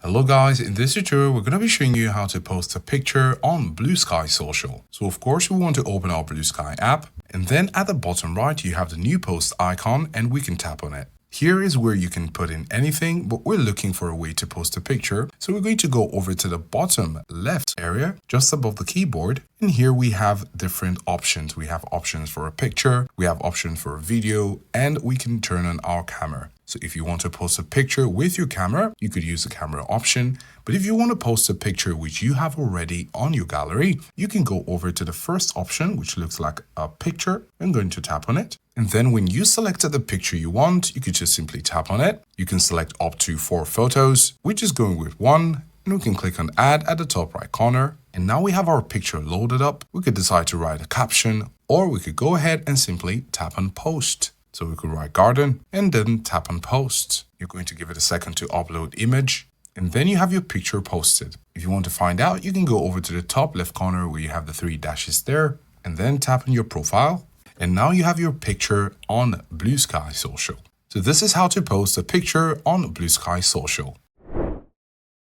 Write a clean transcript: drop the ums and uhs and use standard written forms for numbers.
Hello guys, in this tutorial we're going to be showing you how to post a picture on Bluesky social. So of course we want to open our Bluesky app, and then at the bottom right you have the new post icon and we can tap on it. Here is where you can put in anything, but we're looking for a way to post a picture. So we're going to go over to the bottom left area, just above the keyboard. And here we have different options. We have options for a picture, we have options for a video, and we can turn on our camera. So if you want to post a picture with your camera, you could use the camera option. But if you want to post a picture which you have already on your gallery, you can go over to the first option, which looks like a picture. I'm going to tap on it. And then when you selected the picture you want, you could just simply tap on it. You can select up to 4 photos. We're just going with one, and we can click on add at the top right corner. And now we have our picture loaded up. We could decide to write a caption, or we could go ahead and simply tap on post. So we could write garden and then tap on post. You're going to give it a second to upload image, and then you have your picture posted. If you want to find out, you can go over to the top left corner where you have the 3 dashes there, and then tap on your profile. And now you have your picture on Bluesky social. So this is how to post a picture on Bluesky social.